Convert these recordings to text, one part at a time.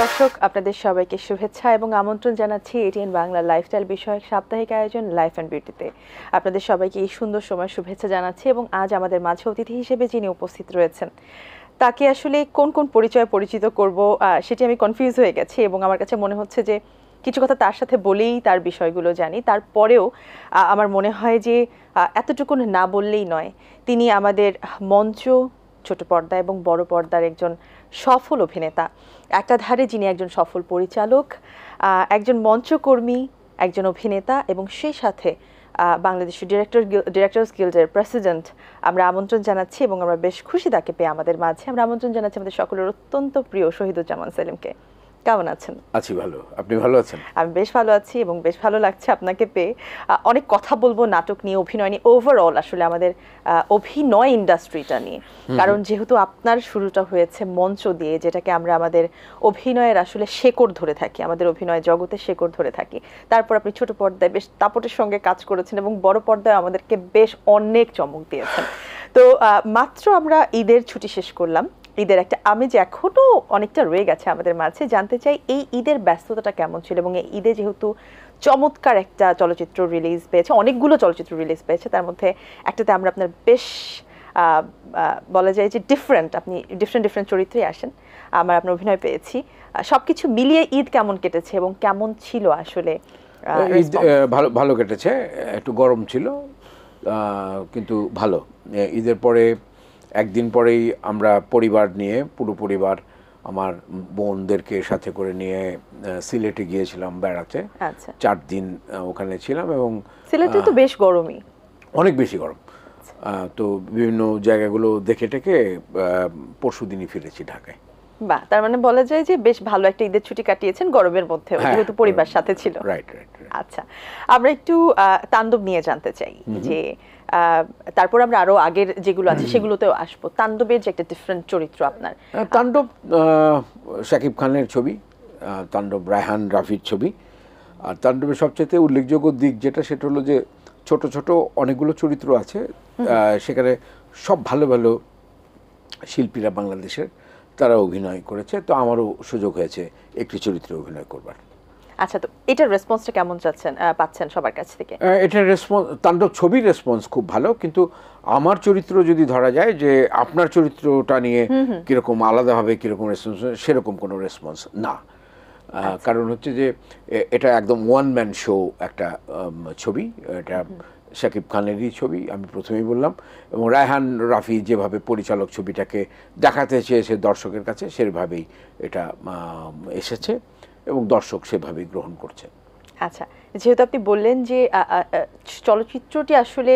দর্শক আপনাদের সবাইকে শুভেচ্ছা এবং আমন্ত্রণ জানাচ্ছি এটিএন বাংলা লাইফস্টাইল বিষয়ক সাপ্তাহিক আয়োজন লাইফ অ্যান্ড বিউটিতে। আপনাদের সবাইকে এই সুন্দর সময় শুভেচ্ছা জানাচ্ছি এবং আজ আমাদের মাঝে অতিথি হিসেবে যিনি উপস্থিত রয়েছেন তাকে আসলে কোন কোন পরিচয়ে পরিচিত করব সেটি আমি কনফিউজ হয়ে গেছি এবং আমার কাছে মনে হচ্ছে যে কিছু কথা তার সাথে বলেই তার বিষয়গুলো জানি, তারপরেও আমার মনে হয় যে এতটুকু না বললেই নয়। তিনি আমাদের মঞ্চ, ছোট পর্দা এবং বড় পর্দার একজন সফল অভিনেতা, একাধারে যিনি একজন সফল পরিচালক, একজন মঞ্চকর্মী, একজন অভিনেতা এবং সেই সাথে বাংলাদেশের ডিরেক্টরস গিল্ডের প্রেসিডেন্ট। আমরা আমন্ত্রণ জানাচ্ছি এবং আমরা বেশ খুশি তাকে পেয়ে আমাদের মাঝে। আমরা আমন্ত্রণ জানাচ্ছি আমাদের সকলের অত্যন্ত প্রিয় শহীদুজ্জামান সেলিমকে। কেমন আছেন? আছি ভালো, আপনি ভালো আছেন? আমি বেশ ভালো আছি এবং বেশ ভালো লাগছে আপনাকে পেয়ে। অনেক কথা বলবো নাটক নিয়ে, অভিনয় নিয়ে, ওভারঅল আসলে আমাদের অভিনয় ইন্ডাস্ট্রিটা নিয়ে, কারণ যেহেতু আপনার শুরুটা হয়েছে মঞ্চ দিয়ে, যেটাকে আমরা আমাদের অভিনয়ের আসলে শেকড় ধরে থাকি, আমাদের অভিনয় জগতে শেকড় ধরে থাকি। তারপর আপনি ছোট পর্দায় বেশ দাপটের সঙ্গে কাজ করেছেন এবং বড় পর্দায় আমাদেরকে বেশ অনেক চমক দিয়েছেন। তো মাত্র আমরা ঈদের ছুটি শেষ করলাম, ঈদের একটা আমেজ এখনো অনেকটা রয়ে গেছে আমাদের মাঝে। জানতে চাই এই ঈদের ব্যস্ততাটা কেমন ছিল এবং এই ঈদে যেহেতু চমৎকার একটা চলচ্চিত্র রিলিজ পেয়েছে, অনেকগুলো চলচ্চিত্র রিলিজ পেয়েছে, তার মধ্যে একটাতে আমরা আপনার বেশ বলা যায় যে আপনি ডিফারেন্ট চরিত্রে আসেন, আমরা আপনার অভিনয় পেয়েছি। সবকিছু মিলিয়ে ঈদ কেমন কেটেছে এবং কেমন ছিল আসলে? ঈদ ভালো কেটেছে, একটু গরম ছিল কিন্তু ভালো। ঈদের পরে একদিন পরেই আমরা পরিবার নিয়ে, পুরো পরিবার, আমার বোনদেরকে সাথে করে নিয়ে সিলেটে গিয়েছিলাম বেড়াতে। 4 দিন ওখানে ছিলাম এবং সিলেটে তো বেশ গরমই, অনেক বেশি গরম। তো বিভিন্ন জায়গাগুলো দেখে টেকে পরশুদিনই ফিরেছি ঢাকায়। বাহ, তার মানে বলা যায় যে বেশ ভালো একটা ঈদের ছুটি কাটিয়েছেন গরমের মধ্যে, যেহেতু পরিবার সাথে ছিল। রাইট। আচ্ছা, আমরা একটু তাণ্ডব নিয়ে জানতে চাই যে তারপর আমরা আরো আগের যেগুলো আছে সেগুলোতেও আসবো। তাণ্ডবের যে একটা ডিফারেন্ট চরিত্র আপনার। তাণ্ডব শাকিব খানের ছবি, তাণ্ডব রায়হান রাফির ছবি। আর তাণ্ডবের সবচেয়ে উল্লেখযোগ্য দিক যেটা, সেটা হলো যে ছোট ছোট অনেকগুলো চরিত্র আছে সেখানে, সব ভালো ভালো শিল্পীরা বাংলাদেশের, তারা অভিনয় করেছে। তো আমারও সুযোগ হয়েছে একটি চরিত্রে অভিনয় করবার। আচ্ছা, তো এটার রেসপন্সটা কেমন পাচ্ছেন সবার কাছ থেকে? এটার রেসপন্স, তাণ্ডব ছবির রেসপন্স খুব ভালো, কিন্তু আমার চরিত্র যদি ধরা যায় যে আপনার চরিত্রটা নিয়ে কীরকম আলাদাভাবে কীরকম রেসপন্স, সেরকম কোনো রেসপন্স না। কারণ হচ্ছে যে এটা একদম ওয়ান ম্যান শো একটা ছবি, এটা শাকিব খানেরই ছবি, আমি প্রথমেই বললাম, এবং রায়হান রাফি যেভাবে পরিচালক ছবিটাকে দেখাতে চেয়েছে দর্শকের কাছে, সেভাবেই এটা এসেছে এবং দর্শক সেভাবেই গ্রহণ করছে। আচ্ছা, যেহেতু আপনি বললেন যে চলচ্চিত্রটি আসলে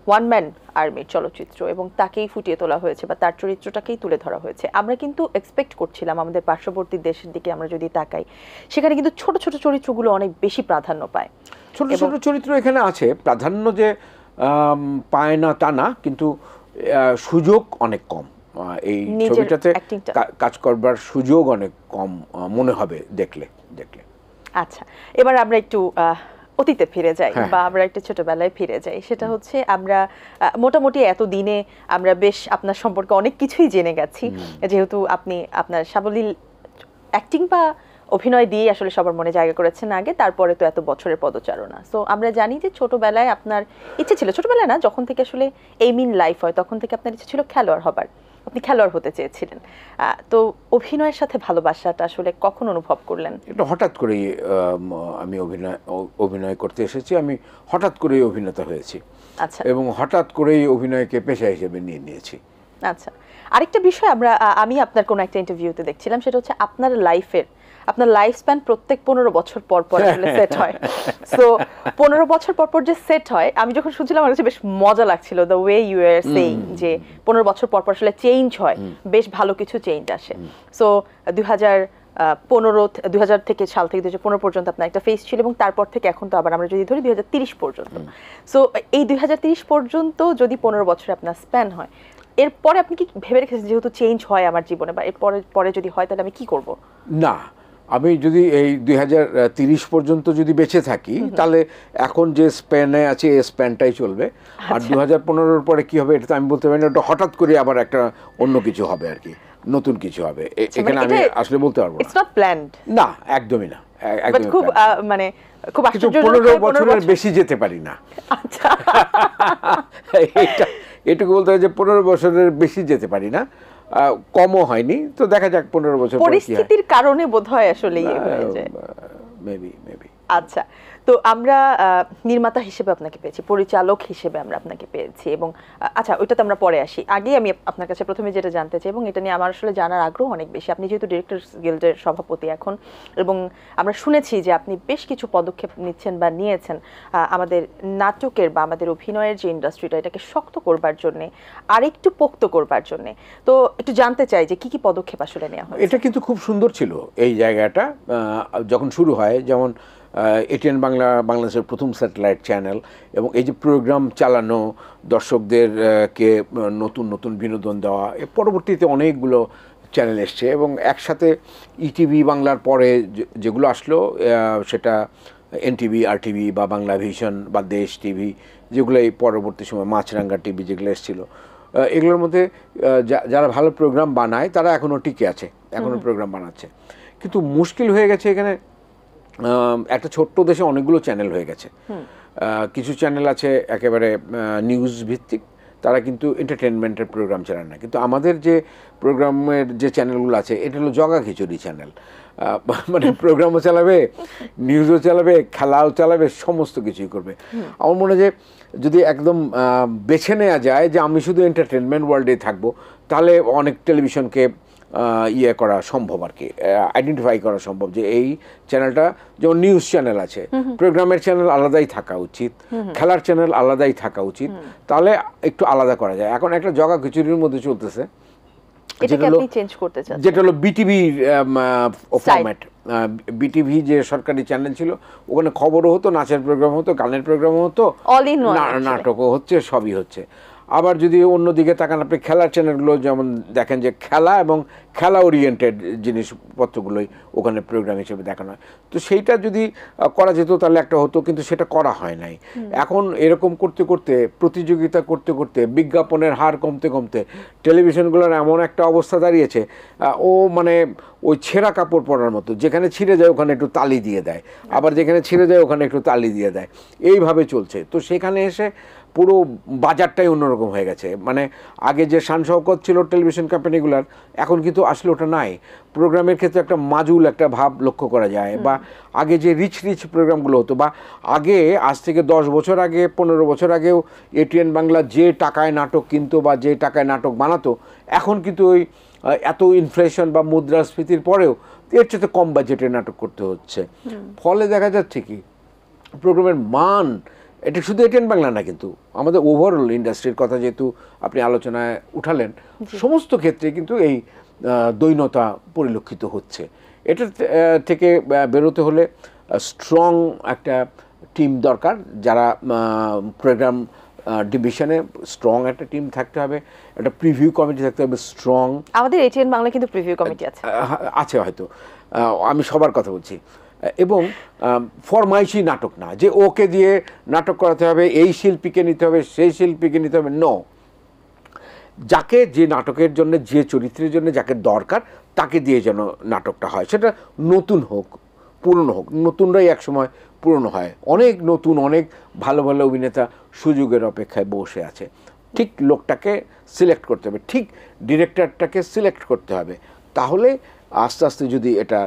ওয়ান ম্যান আর্মির চলচ্চিত্র এবং তাকেই ফুটিয়ে তোলা হয়েছে বা তার চরিত্রটাকেই তুলে ধরা হয়েছে, আমরা কিন্তু এক্সপেক্ট করছিলাম আমাদের পার্শ্ববর্তী দেশের দিকে আমরা যদি তাকাই, সেখানে কিন্তু ছোট ছোট চরিত্রগুলো অনেক বেশি প্রাধান্য পায়। ছোট ছোট চরিত্র এখানে আছে, প্রাধান্য যে পায় না তা না, কিন্তু সুযোগ অনেক কম। এই ছবিটাতে কাজ করবার সুযোগ অনেক কম মনে হবে দেখলে। আচ্ছা, এবার আমরা একটু অতীতে ফিরে যাই বা আমরা একটু ছোটবেলায় ফিরে যাই। সেটা হচ্ছে আমরা মোটামুটি এতদিনে আমরা বেশ আপনার সম্পর্কে অনেক কিছুই জেনে গেছি, যেহেতু আপনি আপনার সাবলীল অ্যাক্টিং বা অভিনয় দিয়ে আসলে সবার মনে জায়গা করেছেন আগে, তারপরে তো এত বছরের পদচারণা। সো আমরা জানি যে ছোটবেলায় আপনার ইচ্ছে ছিল, ছোটবেলায় না, যখন থেকে আসলে এইম ইন লাইফ হয় তখন থেকে আপনার ইচ্ছে ছিল খেলোয়াড় হবার, আপনি খেলোয়াড় হতে চেয়েছিলেন। তো অভিনয়ের সাথে ভালোবাসাটা আসলে কখন অনুভব করলেন? এটা হঠাৎ করেই আমি অভিনয় করতে এসেছি, আমি হঠাৎ করেই অভিনেতা হয়েছি। আচ্ছা, এবং হঠাৎ করেই অভিনয়কে পেশা হিসেবে নিয়েছি। আচ্ছা, আরেকটা বিষয় আমি আপনার কোনো একটা ইন্টারভিউতে দেখছিলাম, সেটা হচ্ছে আপনার লাইফ স্প্যান প্রত্যেক 15 বছর পর পর আসলে সেট হয়। সো 15 বছর পর পর যে সেট হয়, আমি যখন শুনছিলাম আমার কাছে বেশ মজা লাগছিল, the way you are saying যে 15 বছর পর পর আসলে চেঞ্জ হয়, বেশ ভালো কিছু চেঞ্জ আসে। সো 2000 থেকে সাল থেকে 2015 পর্যন্ত আপনার একটা ফেস ছিল এবং তারপর থেকে এখন তো আবার আমরা যদি ধরি 2030 পর্যন্ত। সো এই 2030 পর্যন্ত যদি 15 বছর আপনার স্প্যান হয়, এরপরে আপনি কি ভেবে রেখেছেন যেহেতু চেঞ্জ হয় আমার জীবনে, বা এরপরে যদি হয় তাহলে আমি কি করব? না, আমি যদি এই 2030 পর্যন্ত যদি বেঁচে থাকি, তাহলে এখন যে স্প্যানে আছে এই স্প্যানটাই চলবে। আর 2015-র পরে কি হবে এটা তো আমি বলতে পারি না, ওটা হঠাৎ করে আবার একটা অন্য কিছু হবে আর কি। নতুন কিছু হবে এখানে আমি আসলে বলতে পারবো ইটস নট প্ল্যান্ড না, একদমই না, বাট খুব মানে খুব কিন্তু আশ্চর্যজনক 15 বছরের বেশি যেতে পারি না। আচ্ছা এটুকু বলতে হয় যে 15 বছরের বেশি যেতে পারি না, কমও হয়নি, তো দেখা যাক 15 বছর পরে কি হয়। পরিস্থিতির কারণে বোধহয় আসলে মেবি। আচ্ছা, তো আমরা নির্মাতা হিসেবে আপনাকে পেয়েছি, পরিচালক হিসেবে আমরা আপনাকে পেয়েছি, এবং আচ্ছা ওইটাতে আমরা পরে আসি। আগে আমি আপনার কাছে প্রথমে যেটা জানতে চাই, এবং এটা নিয়ে আমার আসলে জানার আগ্রহ অনেক বেশি, আপনি যেহেতু ডিরেক্টরস গিল্ডের সভাপতি এখন, এবং আমরা শুনেছি যে আপনি বেশ কিছু পদক্ষেপ নিচ্ছেন বা নিয়েছেন আমাদের নাটকের বা আমাদের অভিনয়ের যে ইন্ডাস্ট্রিটা, এটাকে শক্ত করবার জন্যে, আরেকটু পোক্ত করবার জন্যে। তো একটু জানতে চাই যে কি কি পদক্ষেপ আসলে নেওয়া হয়। এটা কিন্তু খুব সুন্দর ছিল এই জায়গাটা যখন শুরু হয়, যেমন এটিএন বাংলা বাংলাদেশের প্রথম স্যাটেলাইট চ্যানেল, এবং এই যে প্রোগ্রাম চালানো, দর্শকদেরকে নতুন নতুন বিনোদন দেওয়া, এর পরবর্তীতে অনেকগুলো চ্যানেল এসছে, এবং একসাথে ইটিভি বাংলার পরে যেগুলো আসলো সেটা এনটিভি, আরটিভি বা বাংলা ভিশন বা দেশ টিভি, যেগুলো এই পরবর্তী সময় মাছরাঙ্গা টিভি যেগুলো এসেছিলো, এগুলোর মধ্যে যারা ভালো প্রোগ্রাম বানায় তারা এখনও টিকে আছে, এখনও প্রোগ্রাম বানাচ্ছে। কিন্তু মুশকিল হয়ে গেছে এখানে, একটা ছোট্ট দেশে অনেকগুলো চ্যানেল হয়ে গেছে। কিছু চ্যানেল আছে একেবারে নিউজ ভিত্তিক, তারা কিন্তু এন্টারটেনমেন্টের প্রোগ্রাম চালায় না। কিন্তু আমাদের যে প্রোগ্রামের যে চ্যানেলগুলো আছে, এটা হলো জগা খিচুড়ি চ্যানেল, মানে প্রোগ্রামও চালাবে, নিউজও চালাবে, খেলাও চালাবে, সমস্ত কিছুই করবে। আমার মনে হয় যে যদি একদম বেছে নেওয়া যায় যে আমি শুধু এন্টারটেনমেন্ট ওয়ার্ল্ডে থাকবো, তাহলে অনেক টেলিভিশনকে ইয়ে করা সম্ভব আর কি, আইডেন্টিফাই করা সম্ভব যে এই চ্যানেলটা, যেমন নিউজ চ্যানেল আছে, প্রোগ্রামের চ্যানেল আলাদাই থাকা উচিত, খেলার চ্যানেল আলাদাই থাকা উচিত, তাহলে একটু আলাদা করা যায়। এখন একটা জগা খিচুড়ির মধ্যে চলতেছে, যেটা হলো বিটিভি ফরম্যাট। বিটিভি যে সরকারি চ্যানেল ছিল, ওখানে খবরও হতো, নাচের প্রোগ্রাম হতো, গানের প্রোগ্রামও হতো, নাটকও হচ্ছে, সবই হচ্ছে। আবার যদি অন্যদিকে তাকান আপনি, খেলার চ্যানেলগুলো যেমন দেখেন যে খেলা এবং খেলা ওরিয়েন্টেড জিনিসপত্রগুলোই ওখানে প্রোগ্রাম হিসেবে দেখানো হয়। তো সেইটা যদি করা যেত তাহলে একটা হতো, কিন্তু সেটা করা হয় নাই। এখন এরকম করতে করতে, প্রতিযোগিতা করতে করতে, বিজ্ঞাপনের হার কমতে কমতে টেলিভিশনগুলোর এমন একটা অবস্থা দাঁড়িয়েছে, ও মানে ওই ছেঁড়া কাপড় পরার মতো, যেখানে ছিঁড়ে যায় ওখানে একটু তালি দিয়ে দেয়, আবার যেখানে ছিঁড়ে যায় ওখানে একটু তালি দিয়ে দেয়, এইভাবে চলছে। তো সেখানে এসে পুরো বাজারটাই অন্যরকম হয়ে গেছে। মানে আগে যে শান শওকত ছিল টেলিভিশন কোম্পানিগুলার, এখন কিন্তু আসলে ওটা নাই। প্রোগ্রামের ক্ষেত্রে একটা মাজুল একটা ভাব লক্ষ্য করা যায়, বা আগে যে রিচ প্রোগ্রামগুলো হতো, বা আগে আজ থেকে 10 বছর আগে, 15 বছর আগেও এটিএন বাংলা যে টাকায় নাটক কিনতো বা যে টাকায় নাটক বানাতো, এখন কিন্তু ওই এত ইনফ্লেশন বা মুদ্রাস্ফীতির পরেও এর চেয়ে কম বাজেটের নাটক করতে হচ্ছে। ফলে দেখা যাচ্ছে কি, প্রোগ্রামের মান, এটা শুধু এটিএন বাংলা না, কিন্তু আমাদের ওভারঅল ইন্ডাস্ট্রির কথা যেহেতু আপনি আলোচনায় উঠালেন, সমস্ত ক্ষেত্রে কিন্তু এই দৈন্যতা পরিলক্ষিত হচ্ছে। এটা থেকে বেরোতে হলে স্ট্রং একটা টিম দরকার, যারা প্রোগ্রাম ডিভিশনে স্ট্রং একটা টিম থাকতে হবে, একটা প্রিভিউ কমিটি থাকতে হবে স্ট্রং। আমাদের এটিএন বাংলা কিন্তু প্রিভিউ কমিটি আছে হয়তো, আমি সবার কথা বলছি। এবং ফরমাইশি নাটক না যে ওকে দিয়ে নাটক করাতে হবে, এই শিল্পীকে নিতে হবে, সেই শিল্পীকে নিতে হবে, নো, যাকে যে নাটকের জন্য, যে চরিত্রের জন্য যাকে দরকার, তাকে দিয়ে যেন নাটকটা হয়। সেটা নতুন হোক, পুরনো হোক, নতুনরাই একসময় পুরনো হয়। অনেক নতুন, অনেক ভালো ভালো অভিনেতা সুযোগের অপেক্ষায় বসে আছে। ঠিক লোকটাকে সিলেক্ট করতে হবে, ঠিক ডিরেক্টরটাকে সিলেক্ট করতে হবে, তাহলে আস্তে আস্তে যদি এটা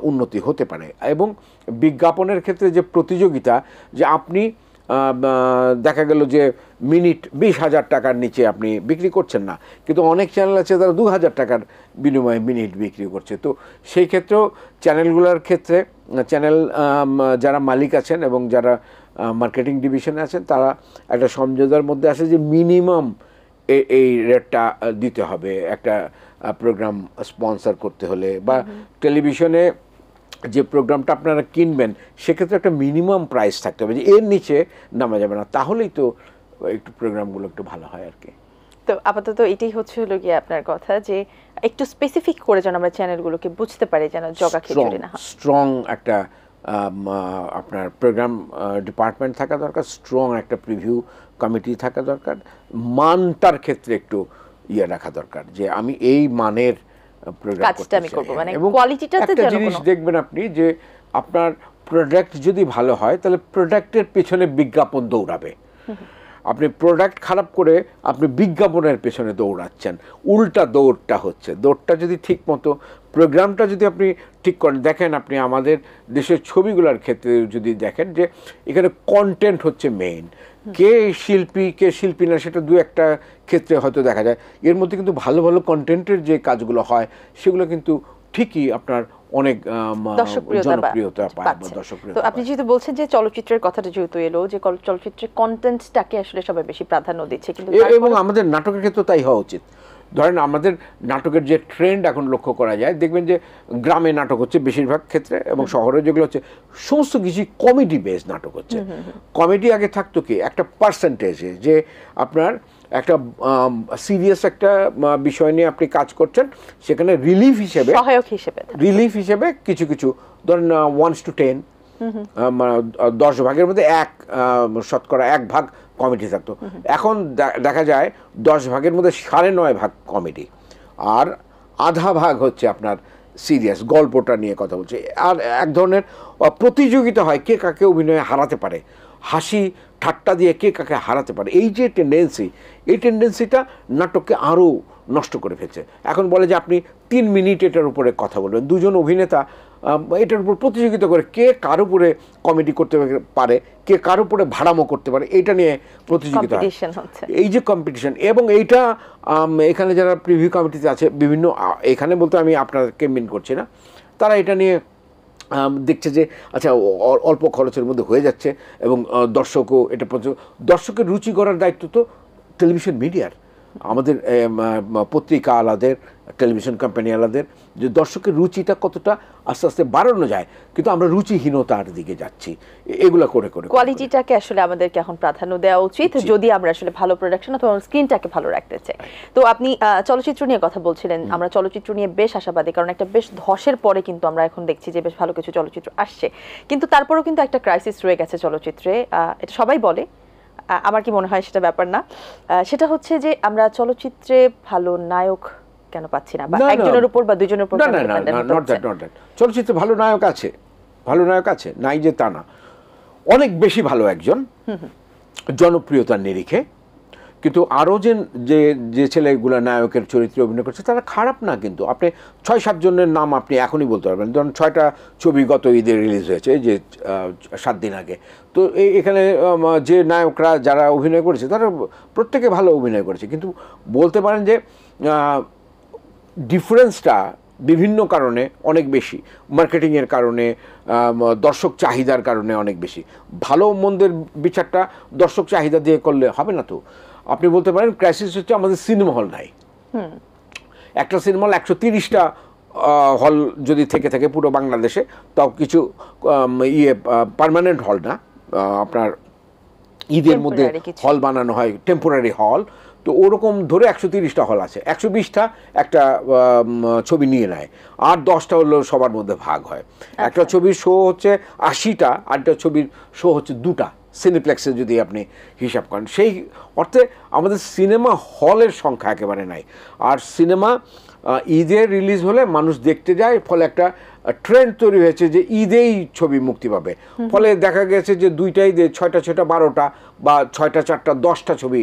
উন্নতি হতে পারে। এবং বিজ্ঞাপনের ক্ষেত্রে যে প্রতিযোগিতা, যে আপনি দেখা গেল যে মিনিট 20,000 টাকার নিচে আপনি বিক্রি করছেন না, কিন্তু অনেক চ্যানেল আছে তারা 2,000 টাকার বিনিময়ে মিনিট বিক্রি করছে। তো সেই ক্ষেত্রেও চ্যানেলগুলোর ক্ষেত্রে, চ্যানেল যারা মালিক আছেন এবং যারা মার্কেটিং ডিভিশনে আছেন, তারা একটা সমঝোতার মধ্যে আসে যে মিনিমাম এই রেটটা দিতে হবে একটা প্রোগ্রাম স্পন্সর করতে হলে, বা টেলিভিশনে যে প্রোগ্রামটা আপনারা কিনবেন সেক্ষেত্রে একটা মিনিমাম প্রাইস থাকতে হবে, যে এর নিচে নামা যাবে না, তাহলেই তো একটু প্রোগ্রামগুলো একটু ভালো হয় আর কি। তো আপাতত এটাই হচ্ছে হলো গিয়ে আপনার কথা, যে একটু স্পেসিফিক করে যেন আমরা চ্যানেলগুলোকে বুঝতে পারি, যেন জগা খিচুড়ি না হয়। স্ট্রং একটা আপনার প্রোগ্রাম ডিপার্টমেন্ট থাকা দরকার, স্ট্রং একটা প্রিভিউ কমিটি থাকা দরকার, মানটার ক্ষেত্রে একটু ইয়ে রাখা দরকার যে আমি এই মানের প্রোগ্রাম কাজটা আমি করব, মানে এবং কোয়ালিটিটাতে একটা যেন জিনিস কোনো দেখবেন আপনি যে আপনার প্রোডাক্ট যদি ভালো হয় তাহলে প্রোডাক্টের পেছনে বিজ্ঞাপন দৌড়াবে। আপনি প্রোডাক্ট খারাপ করে আপনি বিজ্ঞাপনের পেছনে দৌড়াচ্ছেন, উল্টা দৌড়টা হচ্ছে। দৌড়টা যদি ঠিক মতো প্রোগ্রামটা যদি আপনি ঠিক করেন, দেখেন আপনি আমাদের দেশের ছবিগুলোর ক্ষেত্রে যদি দেখেন যে এখানে কন্টেন্ট হচ্ছে মেইন, কে শিল্পী না সেটা দু একটা ক্ষেত্রে হয়তো দেখা যায়। এর মধ্যে কিন্তু ভালো ভালো কন্টেন্টের যে কাজগুলো হয় সেগুলো কিন্তু ঠিকই আপনার অনেক জনপ্রিয়তা পায়। তো আপনি যেহেতু বলছেন যে চলচ্চিত্রের কথাটা যেহেতু এলো, যে চলচ্চিত্রের কন্টেন্টটাকে আসলে সবাই বেশি প্রাধান্য দিচ্ছে, কিন্তু এবং আমাদের নাটকের ক্ষেত্রে তাই হওয়া উচিত। ধরেন আমাদের নাটকের যে ট্রেন্ড এখন লক্ষ্য করা যায়, দেখবেন যে গ্রামে নাটক হচ্ছে বেশিরভাগ ক্ষেত্রে, এবং শহরে যেগুলো হচ্ছে সমস্ত কিছু কমেডি বেস নাটক হচ্ছে। কমেডি আগে থাকতো কি একটা পার্সেন্টেজে, যে আপনার একটা সিরিয়াস একটা বিষয় নিয়ে আপনি কাজ করছেন, সেখানে রিলিফ হিসেবে কিছু কিছু ধরেন 1:10, 10 ভাগের মধ্যে 1 ভাগ কমেডি থাকতো। এখন দেখা যায় 10 ভাগের মধ্যে 9.5 ভাগ কমেডি, আর আধা ভাগ হচ্ছে আপনার সিরিয়াস, গল্পটা নিয়ে কথা বলছে। আর এক ধরনের প্রতিযোগিতা হয় কে কাকে অভিনয়ে হারাতে পারে, হাসি ঠাট্টা দিয়ে কে কাকে হারাতে পারে। এই যে টেন্ডেন্সিটা নাটককে আরও নষ্ট করে ফেলছে। এখন বলে যে আপনি 3 মিনিট এটার উপরে কথা বলবেন, দুজন অভিনেতা এটার উপর প্রতিযোগিতা করে কে কার উপরে কমেডি করতে পারে, কে কার উপরে ভাড়ামো করতে পারে, এটা নিয়ে প্রতিযোগিতা, এই যে কম্পিটিশন। এবং এইটা এখানে যারা প্রিভিউ কমিটিতে আছে বিভিন্ন, এখানে বলতে আমি আপনাকে মিন করছি না, তারা এটা নিয়ে দেখছে যে আচ্ছা অল্প খরচের মধ্যে হয়ে যাচ্ছে, এবং দর্শকও এটা দর্শকের রুচি করার দায়িত্ব তো টেলিভিশন মিডিয়ার, আমাদের পত্রিকা আলাদের, টেলিভিশন কোম্পানি আলাদের, যে দর্শকের রুচিটা কতটা আস্তে আস্তে বাড়ানো যায়। কিন্তু আমরা রুচিহীনতার দিকে যাচ্ছি এগুলো করে করে। কোয়ালিটিটাকে আসলে আমাদেরকে এখন প্রাধান্য দেওয়া উচিত, যদি আমরা আসলে ভালো প্রোডাকশন অথবা স্ক্রিনটাকে ভালো রাখতে চাই। তো আপনি চলচ্চিত্র নিয়ে কথা বলছিলেন, আমরা চলচ্চিত্র নিয়ে বেশ আশাবাদী, কারণ একটা বেশ ধসের পরে কিন্তু আমরা এখন দেখছি যে বেশ ভালো কিছু চলচ্চিত্র আসছে। কিন্তু তারপরেও কিন্তু একটা ক্রাইসিস রয়ে গেছে চলচ্চিত্রে, এটা সবাই বলে, আমার কি মনে হয় সেটা ব্যাপার না। সেটা হচ্ছে যে আমরা চলচ্চিত্রে ভালো নায়ক কেন পাচ্ছি না, বা একজনের উপর বা দুজনের উপর। চলচ্চিত্রে ভালো নায়ক আছে, নাই যে তা না, অনেক বেশি ভালো একজন জনপ্রিয়তার নিরিখে। কিন্তু আরও যে ছেলেগুলো নায়কের চরিত্রে অভিনয় করছে তারা খারাপ না, কিন্তু আপনি 6-7 জনের নাম আপনি এখনই বলতে পারবেন। ধরুন 6টা ছবি গত ঈদে রিলিজ হয়েছে, যে 7 দিন আগে। তো এখানে যে নায়করা যারা অভিনয় করেছে তারা প্রত্যেকে ভালো অভিনয় করেছে, কিন্তু বলতে পারেন যে ডিফারেন্সটা বিভিন্ন কারণে অনেক বেশি, মার্কেটিংয়ের কারণে, দর্শক চাহিদার কারণে অনেক বেশি। ভালো মন্দের বিচারটা দর্শক চাহিদা দিয়ে করলে হবে না। তো আপনি বলতে পারেন ক্রাইসিস হচ্ছে আমাদের সিনেমা হল নাই। একটা সিনেমা হল 130টা হল যদি থেকে পুরো বাংলাদেশে, তাও কিছু পার্মানেন্ট হল না, আপনার ঈদের মধ্যে হল বানানো হয়, টেম্পোরারি হল। তো ওরকম ধরে 130টা হল আছে, 120টা একটা ছবি নিয়ে নেয়, আর 10টা হলো সবার মধ্যে ভাগ হয়। একটা ছবির শো হচ্ছে 80টা, আর একটা ছবির শো হচ্ছে 2টা সিনেপ্লেক্সে যদি আপনি হিসাব করেন। সেই অর্থে আমাদের সিনেমা হলের সংখ্যা একেবারে নাই। আর সিনেমা ঈদে রিলিজ হলে মানুষ দেখতে যায়, ফলে একটা ট্রেন্ড তৈরি হয়েছে যে ঈদেই ছবি মুক্তি পাবে। ফলে দেখা গেছে যে 2টা ঈদে 6টা 12টা বা 6টা 4টা 10টা ছবি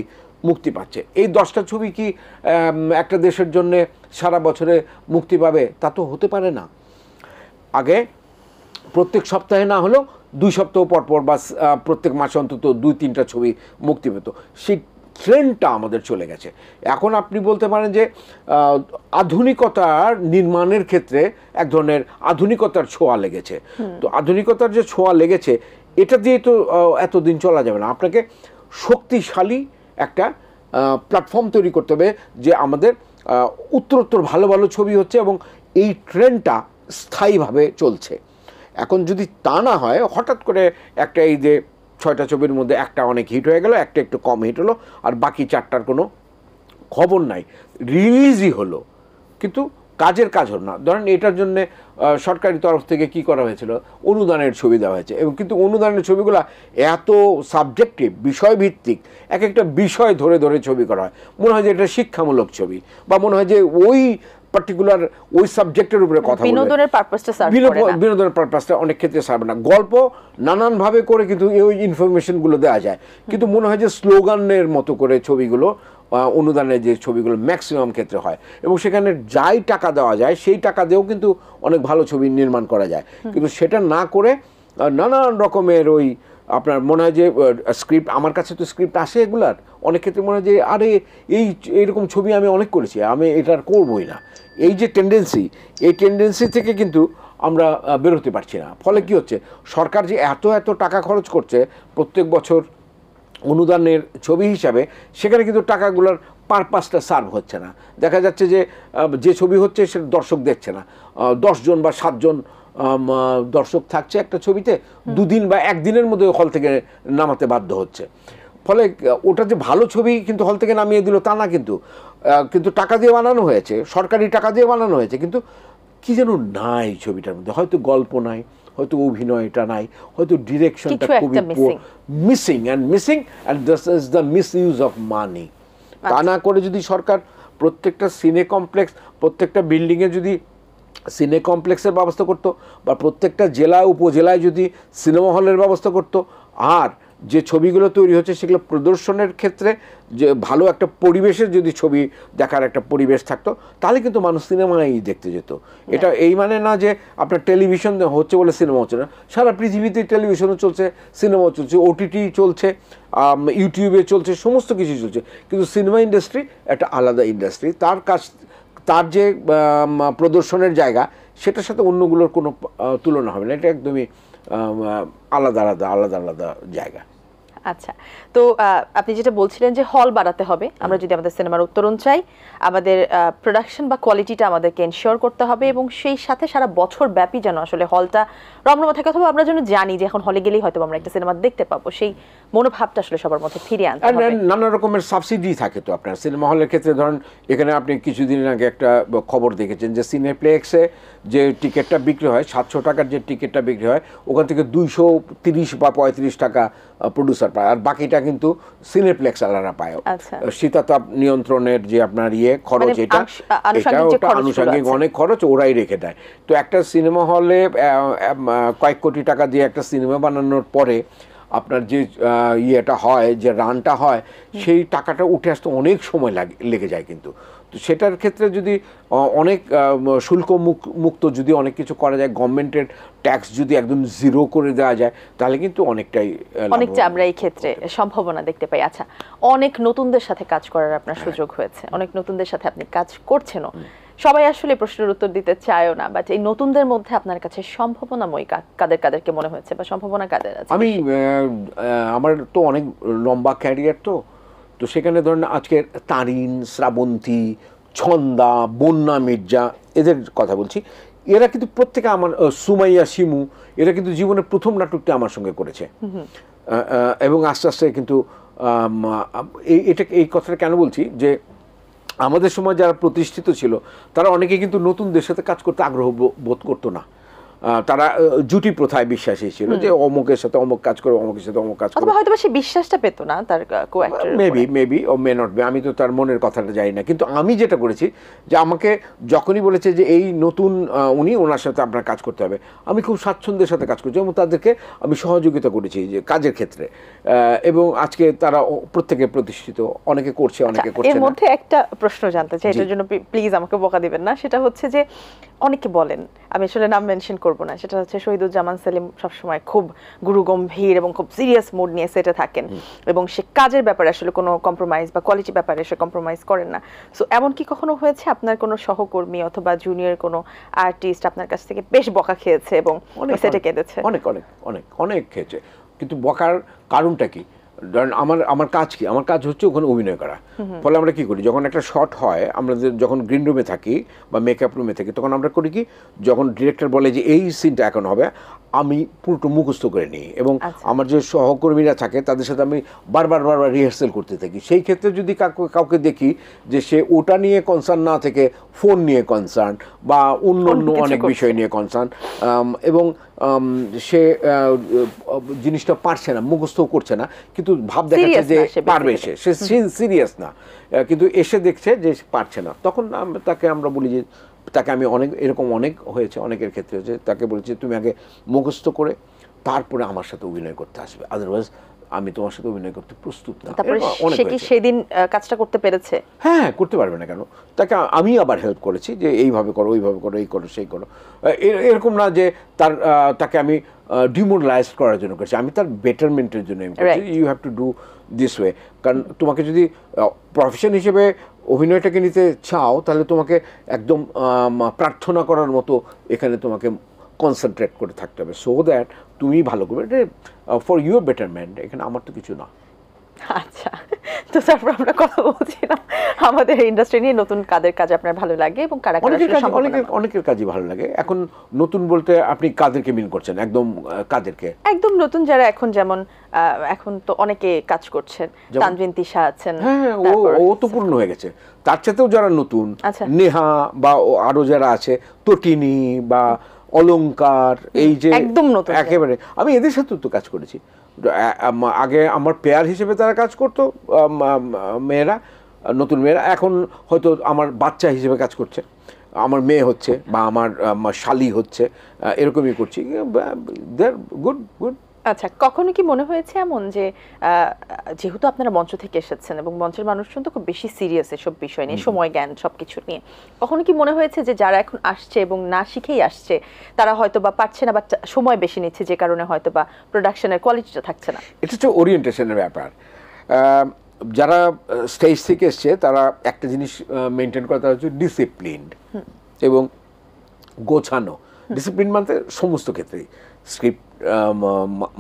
মুক্তি পাচ্ছে। এই 10টা ছবি কি একটা দেশের জন্য সারা বছরে মুক্তি পাবে? তা তো হতে পারে না। আগে প্রত্যেক সপ্তাহে না হলেও 2 সপ্তাহ পর বা প্রত্যেক মাসে অন্তত 2-3টা ছবি মুক্তি পেত। সেই ট্রেন্ডটা আমাদের চলে গেছে। এখন আপনি বলতে পারেন যে আধুনিকতার নির্মাণের ক্ষেত্রে এক ধরনের আধুনিকতার ছোঁয়া লেগেছে। তো আধুনিকতার যে ছোঁয়া লেগেছে, এটা দিয়ে তো এতদিন চলা যাবে না। আপনাকে শক্তিশালী একটা প্ল্যাটফর্ম তৈরি করতে হবে, যে আমাদের উত্তরোত্তর ভালো ভালো ছবি হচ্ছে এবং এই ট্রেন্ডটা স্থায়ীভাবে চলছে। এখন যদি তা না হয়, হঠাৎ করে একটা ঈদে 6টা ছবির মধ্যে একটা অনেক হিট হয়ে গেল, একটা একটু কম হিট হলো, আর বাকি 4টার কোনো খবর নাই, রিলিজই হলো কিন্তু কাজের কাজ হল না। ধরেন এটার জন্য সরকারি তরফ থেকে কি করা হয়েছিল, অনুদানের ছবি দেওয়া হয়েছে, এবং কিন্তু অনুদানের ছবিগুলো এত সাবজেক্টিভ, বিষয়ভিত্তিক, এক একটা বিষয় ধরে ধরে ছবি করা হয়। মনে হয় যে এটা শিক্ষামূলক ছবি, বা মনে হয় যে ওই পার্টিকুলার ওই সাবজেক্টের উপরে কথা বলবে, বিনোদনের পারপাসটা সার্ভ করে না, বিনোদনের পারপাসটা অনেক ক্ষেত্রে সার্ভ না। গল্প নানানভাবে করে কিন্তু ওই ইনফরমেশনগুলো দেওয়া যায়, কিন্তু মনে হয় যে স্লোগানের মতো করে ছবিগুলো, অনুদানের যে ছবিগুলো ম্যাক্সিমাম ক্ষেত্রে হয়, এবং সেখানে যাই টাকা দেওয়া যায় সেই টাকা দিয়েও কিন্তু অনেক ভালো ছবি নির্মাণ করা যায়। কিন্তু সেটা না করে নানান রকমের ওই আপনার মনে হয় যে স্ক্রিপ্ট, আমার কাছে তো স্ক্রিপ্ট আসে এগুলার, অনেক ক্ষেত্রে মনে হয় যে আরে এইরকম ছবি আমি অনেক করেছি, আমি এটা আর করবোই না। এই যে টেন্ডেন্সি, এই টেন্ডেন্সি থেকে কিন্তু আমরা বেরোতে পারছি না। ফলে কি হচ্ছে, সরকার যে এত এত টাকা খরচ করছে প্রত্যেক বছর অনুদানের ছবি হিসাবে, সেখানে কিন্তু টাকাগুলোর পারপাসটা সার্ভ হচ্ছে না। দেখা যাচ্ছে যে যে ছবি হচ্ছে সে দর্শক দেখছে না, 10 জন বা 7 জন দর্শক থাকছে একটা ছবিতে, 2 দিন বা 1 দিনের মধ্যে হল থেকে নামাতে বাধ্য হচ্ছে। ফলে ওটা যে ভালো ছবি কিন্তু হল থেকে নামিয়ে দিল তা না, কিন্তু টাকা দিয়ে বানানো হয়েছে, সরকারি টাকা দিয়ে বানানো হয়েছে, কিন্তু কি যেন নাই ছবিটার মধ্যে। হয়তো গল্প নাই, হয়তো অভিনয়টা নাই, হয়তো ডিরেকশনটা খুবই missing and this is the misuse of money. তা না করে যদি সরকার প্রত্যেকটা সিনে কমপ্লেক্স, প্রত্যেকটা বিল্ডিংয়ে যদি সিনে কমপ্লেক্সের ব্যবস্থা করতো, বা প্রত্যেকটা জেলা উপজেলায় যদি সিনেমা হলের ব্যবস্থা করতো, আর যে ছবিগুলো তৈরি হচ্ছে সেগুলো প্রদর্শনের ক্ষেত্রে যে ভালো একটা পরিবেশের যদি ছবি দেখার একটা পরিবেশ থাকতো, তাহলে কিন্তু মানুষ সিনেমাই দেখতে যেত। এটা এই মানে না যে আপনার টেলিভিশন হচ্ছে বলে সিনেমা হচ্ছে না, সারা পৃথিবীতে টেলিভিশনও চলছে, সিনেমাও চলছে, ওটিটি চলছে, ইউটিউবে চলছে, সমস্ত কিছু চলছে, কিন্তু সিনেমা ইন্ডাস্ট্রি একটা আলাদা ইন্ডাস্ট্রি। তার যে প্রদর্শনের জায়গা, সেটার সাথে অন্যগুলোর কোনো তুলনা হবে না। এটা একদমই আলাদা আলাদা আলাদা আলাদা জায়গা। আচ্ছা, তো আপনি যেটা বলছিলেন যে হল বাড়াতে হবে, আমরা যদি আমাদের সিনেমার উত্তরণ চাই, আমাদের প্রোডাকশন বা কোয়ালিটিটা আমাদেরকে এনশিওর করতে হবে, এবং সেই সাথে সারা বছর ব্যাপী যেন আসলে হলটা রমরমা থাকে, অথবা আমরা যেন জানি যে এখন হলে গেলেই হয়তো আমরা একটা সিনেমা দেখতে পাবো, সেই মনোভাবটা আসলে সবার মধ্যে ফিরিয়ে আনতে হবে। নানা রকমের সাবসিডি থাকে তো আপনার সিনেমা হলের ক্ষেত্রে। ধরেন এখানে আপনি কিছুদিন আগে একটা খবর দেখেছেন যে সিনেপ্লেক্সে যে টিকিটটা বিক্রি হয়, 700 টাকার যে টিকিটটা বিক্রি হয়, ওখান থেকে 230 বা 35 টাকা প্রডিউসার পায়, আর বাকিটা কিন্তু সিনেপ্লেক্স আলাদা পায়। শীতাতাপ নিয়ন্ত্রণের যে আপনার খরচ, এটা আনুষঙ্গিক অনেক খরচ ওরাই রেখে দেয়। তো একটা সিনেমা হলে কয়েক কোটি টাকা দিয়ে একটা সিনেমা বানানোর পরে আপনার যে ইয়েটা হয়, যে রানটা হয়, সেই টাকাটা উঠে আসতে অনেক সময় লেগে যায়। কিন্তু তো সেটার ক্ষেত্রে যদি অনেক শুল্ক মুক্ত যদি অনেক কিছু করা যায়, গভর্নমেন্টের ট্যাক্স যদি একদম জিরো করে দেওয়া যায়, তাহলে কিন্তু অনেকটা আমরা এই ক্ষেত্রে সম্ভাবনা দেখতে পাই। আচ্ছা, অনেক নতুনদের সাথে কাজ করার আপনার সুযোগ হয়েছে, অনেক নতুনদের সাথে আপনি কাজ করছেনও। সবাই আসলে প্রশ্নের উত্তর দিতে চায়ও না, বাট এই নতুনদের মধ্যে আপনার কাছে সম্ভাবনাময় কাদেরকে মনে হয়েছে, বা সম্ভাবনা কাদের আছে? আমার তো অনেক লম্বা ক্যারিয়ার, তো সেখানে ধরেন আজকে তারিন, শ্রাবন্তী, ছন্দা, বন্যা মির্জা, এদের কথা বলছি। এরা কিন্তু প্রত্যেকে আমার, সুমাইয়া, শিমু, এরা কিন্তু জীবনের প্রথম নাটকটি আমার সঙ্গে করেছে, এবং আস্তে আস্তে কিন্তু এই কথাটা কেন বলছি, যে আমাদের সময় যারা প্রতিষ্ঠিত ছিল তারা অনেকে কিন্তু নতুনদের সাথে কাজ করতে আগ্রহ বোধ করতো না। তারা জুটি প্রথায় বিশ্বাসী ছিল, যে অমুকের সাথে অমুক কাজ করে, অমুকের সাথে অমুক কাজ করে, অথবা হয়তো সে বিশ্বাসটা পেত না তার কো-অ্যাক্টরের উপরে। মেবি ও মে নট বি, আমি তো তার মনের কথাটা জানি না। কিন্তু আমি যেটা করেছি, যে আমাকে যখনই বলেছে যে এই নতুন ওনার সাথে আপনার কাজ করতে হবে, আমি খুব স্বাচ্ছন্দ্যের সাথে কাজ করছি, এবং তাদেরকে আমি সহযোগিতা করেছি যে কাজের ক্ষেত্রে, এবং আজকে তারা প্রত্যেকে প্রতিষ্ঠিত, অনেকে করছে, অনেকে করছে না। এর মধ্যে একটা প্রশ্ন জানতে চাই, এটার জন্য প্লিজ আমাকে বকা দিবেন না। সেটা হচ্ছে যে অনেকে বলেন, আমি আসলে নাম মেনশন করব না, সেটা হচ্ছে শহীদুজ্জামান সেলিম সবসময় খুব গুরুগম্ভীর এবং খুব সিরিয়াস মুড নিয়ে সেটে থাকেন, এবং সে কাজের ব্যাপারে আসলে কোনো কম্প্রোমাইজ বা কোয়ালিটি ব্যাপারে সে কম্প্রোমাইজ করেন না। সো এমন কি কখনো হয়েছে আপনার কোনো সহকর্মী অথবা জুনিয়র কোনো আর্টিস্ট আপনার কাছ থেকে বেশ বকা খেয়েছে এবং সেটে কেঁদেছে? অনেক অনেক অনেক অনেক খেয়েছে। কিন্তু বকার কারণটা কি? ধরেন আমার আমার কাজ কি, আমার কাজ হচ্ছে ওখানে অভিনয় করা। ফলে আমরা কি করি, যখন একটা শট হয়, আমরা যখন গ্রিন রুমে থাকি বা মেকআপ রুমে থাকি, তখন আমরা করি কি, যখন ডিরেক্টর বলে যে এই সিনটা এখন হবে, আমি পুরোটা মুখস্থ করে নিই এবং আমার যে সহকর্মীরা থাকে তাদের সাথে আমি বারবার রিহার্সেল করতে থাকি। সেই ক্ষেত্রে যদি কাউকে দেখি যে সে ওটা নিয়ে কনসার্ন না থেকে ফোন নিয়ে কনসার্ন বা অন্য অনেক বিষয় নিয়ে কনসার্ন, এবং সে জিনিসটা পারছে না, মুখস্থ করছে না, কিন্তু ভাব দেখাচ্ছে যে পারবে, সে সিরিয়াস না, কিন্তু এসে দেখছে যে পারছে না, তখন তাকে আমরা বলি যে, তাকে আমি এরকম অনেক হয়েছে, অনেকের ক্ষেত্রে হয়েছে, তাকে বলেছি তুমি আগে মুখস্থ করে তারপরে আমার সাথে অভিনয় করতে আসবে, আদারওয়াইজ আমি তোমার সাথে অভিনয় করতে প্রস্তুত না। তারপরে সে কি সেদিন কাজটা করতে পেরেছে? হ্যাঁ, করতে পারবে না কেন, তাকে আমি আবার হেল্প করেছি যে এইভাবে করো, ওইভাবে করো, এই করো, সেই করো, এরকম না যে তাকে আমি ডিমোরালাইজ করার জন্য করেছি, আমি তার বেটারমেন্টের জন্য আমি করেছি, you have to do this way. কারণ তোমাকে যদি প্রফেশন হিসেবে অভিনয়টাকে নিতে চাও, তাহলে তোমাকে একদম প্রার্থনা করার মতো এখানে তোমাকে কনসেন্ট্রেট করে থাকতে হবে, সো দ্যাট তুমি ভালো করবে, ফর ইউর বেটারমেন্ট, এখানে আমার তো কিছু না। আচ্ছা, তো তারপর আমরা কথা বলছিলাম আমাদের ইন্ডাস্ট্রি নিয়ে, নতুন কাদের কাজ আপনার ভালো লাগে এবং কারা অনেকের কাজই ভালো লাগে। এখন নতুন বলতে আপনি কাদেরকে মিন করছেন? একদম কাদেরকে? একদম নতুন যারা এখন, যেমন এখন তো অনেকে কাজ করছেন, তানজিন তিশা আছেন। হ্যাঁ, ও তো পূর্ণ হয়ে গেছে। তার চাইতেও যারা নতুন, নেহা বা আরো যারা আছে, তটিনী বা অলংকার, এই যে একদম নতুন, একেবারে আমি এদের সাথে তো কাজ করেছি। আগে আমার পেয়ার হিসেবে তারা কাজ করতো মেয়েরা, নতুন মেয়েরা, এখন হয়তো আমার বাচ্চা হিসেবে কাজ করছে, আমার মেয়ে হচ্ছে বা আমার শালি হচ্ছে, এরকমই করছি, দে আর গুড গুড। আচ্ছা, কখনো কি মনে হয়েছে এমন যে যেহেতু আপনারা মঞ্চ থেকে এসেছেন এবং মঞ্চের মানুষজন তো খুব বেশি সিরিয়াস এসব বিষয় নিয়ে, সময় জ্ঞান সবকিছু নিয়ে, কখনো কি মনে হয়েছে যে যারা এখন আসছে এবং না শিখেই আসছে, তারা হয়তো বা পারছে না বা সময় বেশি নিচ্ছে, যে কারণে হয়তো বা প্রোডাকশনের কোয়ালিটিটা থাকছে না? এটা হচ্ছে ওরিয়েন্টেশনের ব্যাপার। যারা স্টেজ থেকে এসছে তারা একটা জিনিস মেনটেন করা, তারা হচ্ছে ডিসিপ্লিনড এবং গোছানো। ডিসিপ্লিন মানে সমস্ত ক্ষেত্রেই, স্ক্রিপ্ট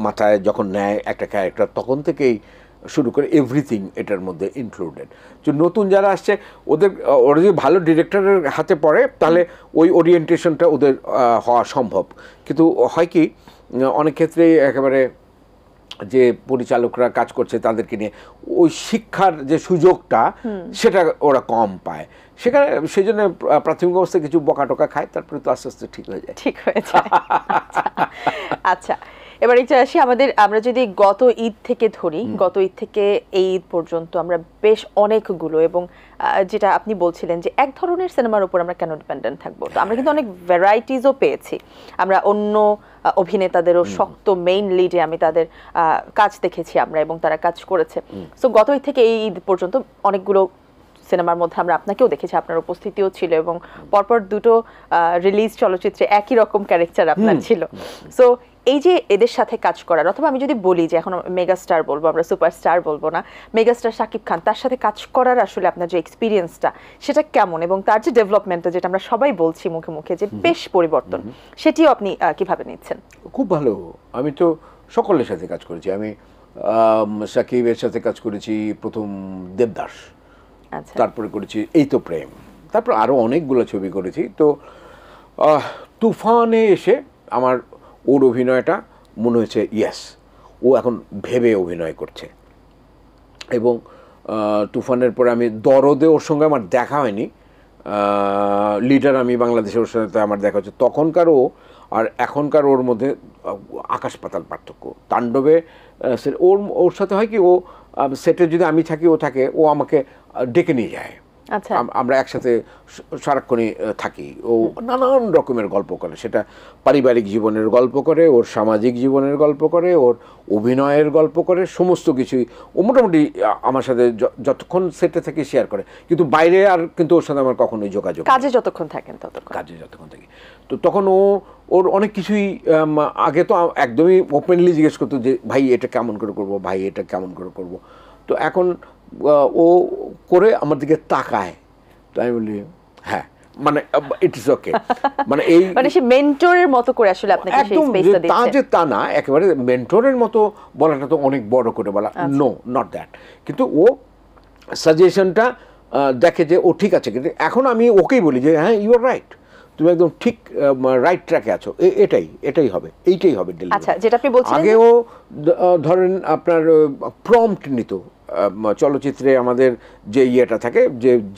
মাথায় যখন নেয় একটা ক্যারেক্টার, তখন থেকেই শুরু করে এভরিথিং এটার মধ্যে ইনক্লুডেড। যে নতুন যারা আসছে, ওরা যদি ভালো ডিরেক্টরের হাতে পড়ে, তাহলে ওই ওরিয়েন্টেশনটা ওদের হওয়া সম্ভব। কিন্তু হয় কি, অনেক ক্ষেত্রেই একেবারে যে পরিচালকরা কাজ করছে তাদেরকে নিয়ে ওই শিক্ষার যে সুযোগটা, সেটা ওরা কম পায়, সেখানে সেই জন্য প্রাথমিক অবস্থায় কিছু বকা টকা খায়, তারপরে তো আস্তে আস্তে ঠিক হয়ে যায়। আচ্ছা, এবার একটু আসি আমরা যদি গত ঈদ থেকে ধরি, গত ঈদ থেকে এই ঈদ পর্যন্ত আমরা বেশ অনেকগুলো, এবং যেটা আপনি বলছিলেন যে এক ধরনের সিনেমার উপর আমরা কেন ডিপেন্ডেন্ট থাকবো, তো আমরা কিন্তু অনেক ভ্যারাইটিসও পেয়েছি। আমরা অন্য অভিনেতাদেরও শক্ত মেইন লিডে আমি তাদের কাজ দেখেছি আমরা, এবং তারা কাজ করেছে। সো গত ঈদ থেকে এই ঈদ পর্যন্ত অনেকগুলো সিনেমার মধ্যে আমরা আপনাকেও দেখেছি, আপনার উপস্থিতিও ছিল, এবং পরপর দুটো রিলিজ চলচ্চিত্রে একই রকম ক্যারেক্টার আপনার ছিল। সো এই যে এদের সাথে কাজ করার, অথবা আমি যদি বলি যে এখন মেগাস্টার বলবো, আমরা সুপারস্টার বলবো না, মেগাস্টার শাকিব খান, তার সাথে কাজ করার আসলে আপনার যে এক্সপিরিয়েন্সটা, সেটা কেমন, এবং তার যে ডেভেলপমেন্টটা, যেটা আমরা সবাই বলছি মুখে মুখে যে বেশ পরিবর্তন, সেটিও আপনি কিভাবে নিচ্ছেন? খুব ভালো। আমি তো সকলের সাথে কাজ করেছি। আমি শাকিবের সাথে কাজ করেছি প্রথম দেবদাস, তারপরে করেছি এই তো প্রেম, তারপর আরও অনেকগুলো ছবি করেছি। তো তুফানে এসে আমার ওর অভিনয়টা মনে হয়েছে ইয়েস, ও এখন ভেবে অভিনয় করছে। এবং তুফানের পরে আমি দরদে ওর সঙ্গে আমার দেখা হয়নি, লিডার আমি বাংলাদেশের ওর সাথে আমার দেখা হচ্ছে, তখনকার ও আর এখনকার ওর মধ্যে আকাশ পাতাল পার্থক্য। তাণ্ডবে ওর সাথে হয় কি, ও সেটে যদি আমি থাকি, ও থাকে, ও আমাকে ডেকে নিয়ে যায়, আমরা একসাথে সারাক্ষণই থাকি। ও নানান রকমের গল্প করে, সেটা পারিবারিক জীবনের গল্প করে, ওর সামাজিক জীবনের গল্প করে, ওর অভিনয়ের গল্প করে, সমস্ত কিছুই ও মোটামুটি আমার সাথে যতক্ষণ সেটে থেকে শেয়ার করে। কিন্তু বাইরে আর কিন্তু ওর সাথে আমার কখনোই যোগাযোগ, কাজে যতক্ষণ থাকেন কাজে যতক্ষণ থাকি। তো তখন ওর অনেক কিছুই আগে তো একদমই ওপেনলি জিজ্ঞেস করতো যে ভাই এটা কেমন করে করবো, ভাই এটা কেমন করে করবো। তো এখন ও করে আমার দিকে তাকায়, তো আমি বলি হ্যাঁ মানে ইট ইজ ওকে, মানে এই মানে সে মেন্টরের মতো করে আসলে আপনাকে সেই একদম স্পেসটা তা দিচ্ছে। যে তা না, একেবারে মেন্টরের মতো বলাটা তো অনেক বড় করে বলা, নো নট দ্যাট, কিন্তু ও সাজেশনটা দেখে যে ও ঠিক আছে, কিন্তু এখন আমি ওকেই বলি যে হ্যাঁ ইউ আর রাইট, তুমি একদম ঠিক রাইট ট্র্যাকে আছো, এটাই হবে, এইটাই হবে delivery। আচ্ছা, যেটা আপনি বলছিলেন আগেও ধরেন আপনার প্রম্পট নিত চলচ্চিত্রে, আমাদের যে ইয়েটা থাকে,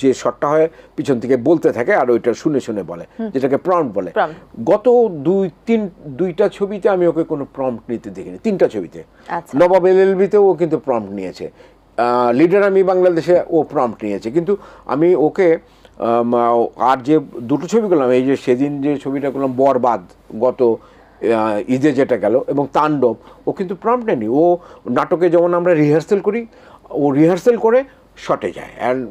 যে শটটা হয় পিছন থেকে বলতে থাকে আর ওইটা শুনে শুনে বলে, যেটাকে প্রম্পট বলে। Prompt। গত দুইটা ছবিতে আমি ওকে কোনো প্রম্পট নিতে দেখিনি, 3টা ছবিতে। আচ্ছা। নবাব এলএলবিতেও ও কিন্তু প্রম্পট নিয়েছে, লিডার আমি বাংলাদেশে ও প্রম্পট নিয়েছে, কিন্তু আমি ওকে আর যে দুটো ছবি করলাম, এই যে সেদিন যে ছবিটা করলাম বরবাদ, গত ঈদে যেটা গেল, এবং তাণ্ডব, ও কিন্তু প্রম্পট নেয়নি। ও নাটকে যেমন আমরা রিহার্সেল করি, ও রিহার্সেল করে শটে যায়, অ্যান্ড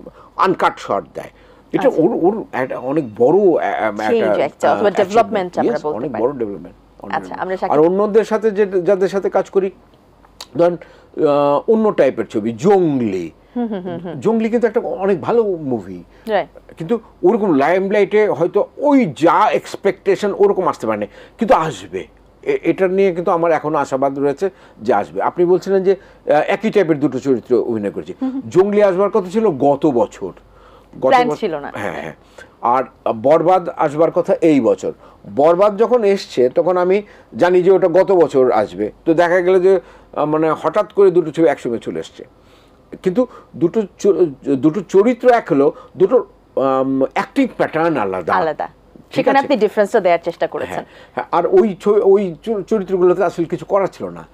আনকাট শট দেয়। এটা ওর ওর একটা অনেক বড় অথবা ডেভেলপমেন্ট আমরা বলতে অনেক পারি। বড় ডেভেলপমেন্ট। আচ্ছা, আমরা আর অন্যদের সাথে যাদের সাথে কাজ করি, ধরেন অন্য টাইপের ছবি, জঙ্গলি কিন্তু একটা অনেক ভালো মুভি, কিন্তু ওরকম লাইমলাইটে হয়তো ওই যা এক্সপেকটেশন ওরকম আসতে পারেনি, কিন্তু আসবে, এটা নিয়ে কিন্তু আমার এখনো আশাবাদ রয়েছে যে আসবে। আপনি বলছিলেন যে একই টাইপের দুটো চরিত্র অভিনয় করেছি, জঙ্গলি আসবার কথা ছিল গত বছর, ছিল না। হ্যাঁ হ্যাঁ, আর বরবাদ আসবার কথা এই বছর। বরবাদ যখন এসছে তখন আমি জানি যে ওটা গত বছর আসবে, তো দেখা গেল যে মানে হঠাৎ করে দুটো ছবি একসঙ্গে চলে এসছে, কিন্তু দুটো চরিত্র এক হলো, দুটো অ্যাক্টিং প্যাটার্ন আলাদা আলাদা, সেখানে আপনি ডিফারেন্সটা দেওয়ার চেষ্টা করেছেন। হ্যাঁ, আর ওই চরিত্রগুলোতে আসলে কিছু করার ছিল না।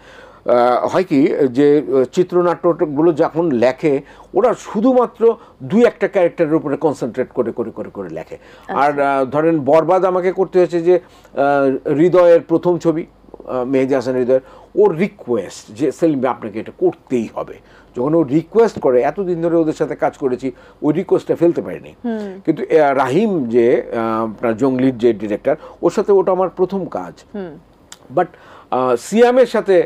হয় কি যে চিত্রনাট্যগুলো যখন লেখে, ওরা শুধুমাত্র 2-1টা ক্যারেক্টারের উপরে কনসেন্ট্রেট করে করে করে করে লেখে। আর ধরেন বরবাদ আমাকে করতে হয়েছে যে হৃদয়ের প্রথম ছবি, মেহেদী হাসান হৃদয়ের, ওর রিকোয়েস্ট যে সেলিম আপনাকে এটা করতেই হবে, যখন ও রিকোয়েস্ট করে, এতদিন ধরে ওদের সাথে কাজ করেছি, ওই রিকোয়েস্টটা ফেলতে পারিনি। কিন্তু রাহিম যে আপনার জঙ্গলির যে ডিরেক্টর, ওর সাথে ওটা আমার প্রথম কাজ। বাট সিয়ামের সাথে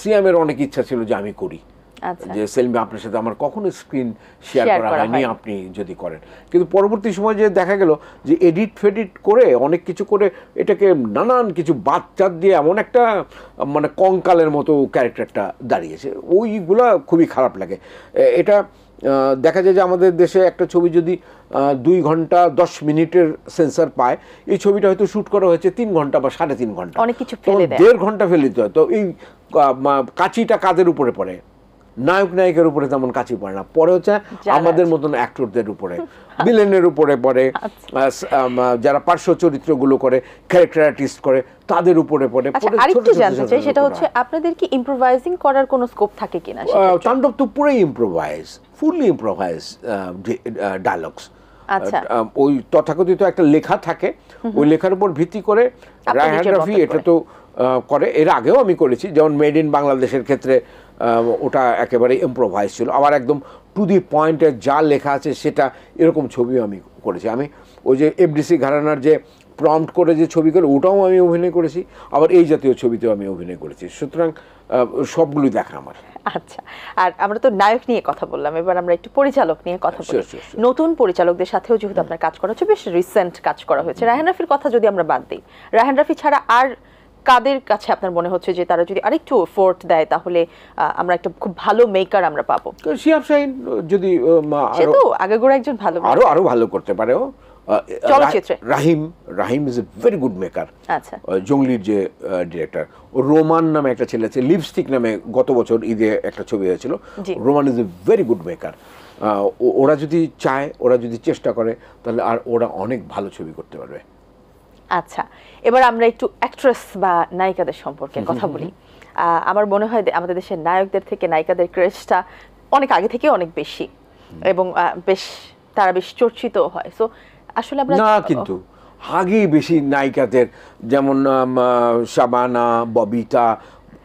সিয়ামের অনেক ইচ্ছা ছিল যে আমি করি, যে সেলিম আপনার সাথে আমার কখনো স্ক্রিন শেয়ার করা হয়নি, আপনি যদি করেন। কিন্তু পরবর্তী সময় যে দেখা গেল যে এডিট ফেডিট করে অনেক কিছু করে এটাকে নানান কিছু বাচ্চার দিয়ে এমন একটা মানে কঙ্কালের মতো ক্যারেক্টারটা দাঁড়িয়েছে, ওইগুলা খুবই খারাপ লাগে। এটা দেখা যায় যে আমাদের দেশে একটা ছবি যদি 2 ঘন্টা 10 মিনিটের সেন্সার পায়, এই ছবিটা হয়তো শ্যুট করা হয়েছে 3 ঘন্টা বা 3.5 ঘন্টা, অনেক কিছু ফেলে দেয়, 1.5 ঘন্টা ফেলে দিতে হয়। তো এই কাঁচিটা কাদের উপরে পড়ে? নায়ক নায়িকার উপরে তেমন কাঁচি পড়ে না, পরে হচ্ছে আমাদের মতন অ্যাক্টরদের উপরে, ভিলেনের উপরে পড়ে, যারা পার্শ্ব চরিত্রগুলো করে, ক্যারেক্টার আর্টিস্ট করে, তাদের উপরে পড়ে। আরেকটু জানতে চাই, সেটা হচ্ছে আপনাদের কি ইম্প্রোভাইজিং করার কোনো স্কোপ থাকে কিনা? তাণ্ডব তো পুরোই ইম্প্রোভাইজ, ফুললি ইম্প্রোভাইজ ডায়ালগস। আচ্ছা, ওই তথাকথিত একটা লেখা থাকে, ওই লেখার উপর ভিত্তি করে রায়হান রাফি এটা তো করে। এর আগেও আমি করেছি, যেমন মেড ইন বাংলাদেশের ক্ষেত্রে ওটা একেবারে ইম্প্রোভাইজ ছিল, আবার একদম টু দি পয়েন্টে যা লেখা আছে সেটা, এরকম ছবিও আমি করেছি। আমি ওই যে এফডিসি ঘরানার যে প্রম্পট করে যে ছবি করে, ওটাও আমি অভিনয় করেছি, আবার এই জাতীয় ছবিতেও আমি অভিনয় করেছি, সুতরাং সবগুলোই দেখা আমার। আচ্ছা, আর আমরা তো নায়ক নিয়ে কথা বললাম, এবার আমরা একটু পরিচালক নিয়ে কথা বলি। নতুন পরিচালকদের সাথেও যেহেতু আপনার কাজ করা হচ্ছে, বেশ রিসেন্ট কাজ করা হয়েছে, রায়হান রাফির কথা যদি আমরা বাদ দিই, রায়হান রাফি ছাড়া আর কাদের কাছে আপনার মনে হচ্ছে যে তারা যদি আরেকটু এফোর্ট দেয় তাহলে আমরা একটা খুব ভালো মেকার আমরা পাবো? শিহাব শাহীন যদি আগাগোড়া একজন ভালো, আরো ভালো করতে পারে ও চলচ্চিত্রে। Rahim is a very good maker. আচ্ছা, জঙ্গলির যে ডিরেক্টর, রোমান নামে একটা ছেলে আছে, লিপস্টিক নামে গত বছর ঈদে একটা ছবি হয়েছিল, Roman is a very good maker. ওরা যদি চায়, ওরা যদি চেষ্টা করে, তাহলে আর ওরা অনেক ভালো ছবি করতে পারবে। আচ্ছা, এবার আমরা একটু অ্যাক্ট্রেস বা নায়িকাদের সম্পর্কে কথা বলি। আমার মনে হয় আমাদের দেশের নায়কদের থেকে নায়িকাদের ক্রেজটা অনেক আগে থেকে অনেক বেশি, এবং তারা বেশ চর্চিত হয়। সো আসলে আমরা না, কিন্তু আগেই বেশি নায়িকাদের, যেমন শাবানা, ববিতা,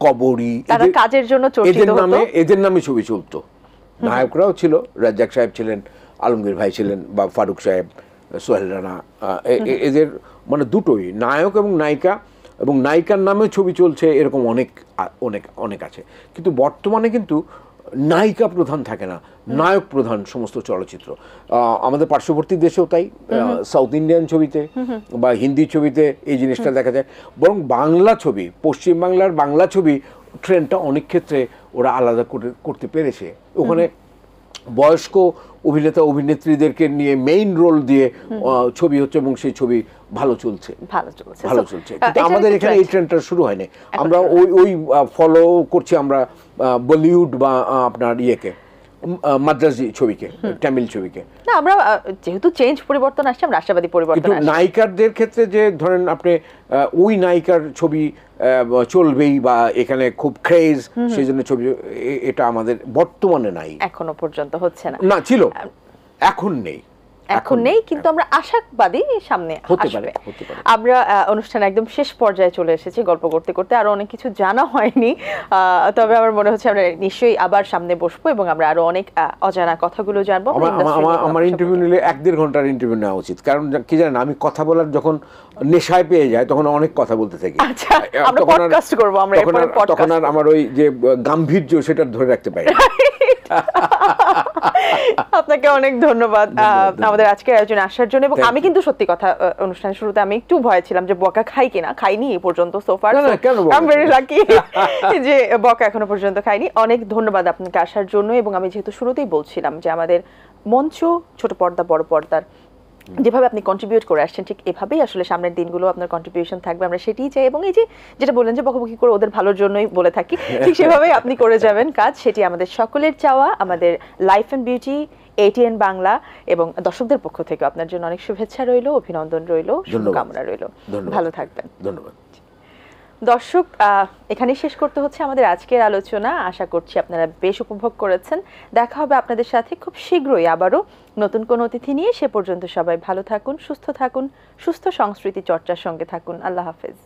কবরী, তারা কাজের জন্য চর্চিত হতো, এদের নামে ছবি চলতো। নায়করাও ছিল, রাজ্জাক সাহেব ছিলেন, আলমগীর ভাই ছিলেন, বা ফারুক সাহেব, সোহেল রানা, এদের মানে দুটোই নায়ক এবং নায়িকা, এবং নায়িকার নামে ছবি চলছে, এরকম অনেক অনেক অনেক আছে। কিন্তু বর্তমানে কিন্তু নায়িকা প্রধান থাকে না, নায়ক প্রধান সমস্ত চলচ্চিত্র। আমাদের পার্শ্ববর্তী দেশেও তাই, সাউথ ইন্ডিয়ান ছবিতে বা হিন্দি ছবিতে এই জিনিসটা দেখা যায়। বরং বাংলা ছবি, পশ্চিমবাংলার বাংলা ছবি ট্রেন্ডটা অনেক ক্ষেত্রে ওরা আলাদা করতে পেরেছে। ওখানে বয়স্ক অভিনেতা অভিনেত্রীদেরকে নিয়ে মেইন রোল দিয়ে ছবি হচ্ছে এবং সেই ছবি ভালো চলছে। কিন্তু আমাদের এখানে এই ট্রেন্ডটা শুরু হয়নি। আমরা ওই ফলো করছি আমরা বলিউড বা আপনার ইয়েকে, মাদ্রাজি ছবিকে, তামিল ছবিকে। না, আমরা যেহেতু চেঞ্জ পরিবর্তন আসছে, আমরা আশাবাদী পরিবর্তন কিন্তু আসছে। নায়িকাদের ক্ষেত্রে যে ধরেন আপনি ওই নায়িকার ছবি চলবেই বা এখানে খুব ক্রেজ, সেই জন্য ছবি, এটা আমাদের বর্তমানে নাই, এখনো পর্যন্ত হচ্ছে না। না ছিল, এখন নেই, কিন্তু আমরা আশাবাদী সামনে হতে আসবে। পারে। আমরা অনুষ্ঠান একদম শেষ পর্যায়ে চলে এসেছি, গল্প করতে করতে আরো অনেক কিছু জানা হয়নি, তবে আমার মনে হচ্ছে আমরা নিশ্চয়ই আবার সামনে বসবো এবং আমরা আরো অনেক অজানা কথাগুলো জানবো। আমার ইন্টারভিউ নিলে 1-1.5 ঘন্টার ইন্টারভিউ নেওয়া উচিত, কারণ কি জানেন, আমি কথা বলার যখন নেশায় পেয়ে যায় তখন অনেক কথা বলতে থাকি। আচ্ছা, আমরা পডকাস্ট করব, আমরা এরপরে পডকাস্ট। তখন আর আমার ওই যে গাম্ভীর্য সেটা ধরে রাখতে পারি। আপনাকে অনেক ধন্যবাদ আমাদের আজকের আয়োজনে আসার জন্য। এবং আমি কিন্তু সত্যি কথা, অনুষ্ঠানের শুরুতে আমি একটু ভয় ছিলাম যে বকা খাই কিনা, খাইনি এই পর্যন্ত সোফার। আই এম ভেরি লাকি যে বকা এখনো পর্যন্ত খাইনি। অনেক ধন্যবাদ আপনাকে আসার জন্য। এবং আমি যেহেতু শুরুতেই বলছিলাম যে আমাদের মঞ্চ, ছোট পর্দা, বড় পর্দার যেভাবে আপনি কন্ট্রিবিউট করে আসছেন, ঠিক এভাবেই আসলে সামনের দিনগুলো আপনার কন্ট্রিবিউশন থাকবে, আমরা সেটাই চাই। এবং এই যে যেটা বললেন যে বকাবকি করে ওদের ভালোর জন্যই বলে থাকি, ঠিক সেভাবেই আপনি করে যাবেন কাজ, সেটি আমাদের সকলের চাওয়া। আমাদের life and beauty, ATN Bangla এবং দর্শকদের পক্ষ থেকে আপনার জন্য অনেক শুভেচ্ছা রইল, অভিনন্দন রইল, শুভকামনা রইল। ভালো থাকবেন। ধন্যবাদ। দর্শক, এখানেই শেষ করতে হচ্ছে আমাদের আজকের আলোচনা। আশা করছি আপনারা বেশ উপভোগ করেছেন। দেখা হবে আপনাদের সাথে খুব শীঘ্রই আবারও নতুন কোন অতিথি নিয়ে। সে পর্যন্ত সবাই ভালো থাকুন, সুস্থ থাকুন, সুস্থ সংস্কৃতি চর্চার সঙ্গে থাকুন। আল্লাহ হাফেজ।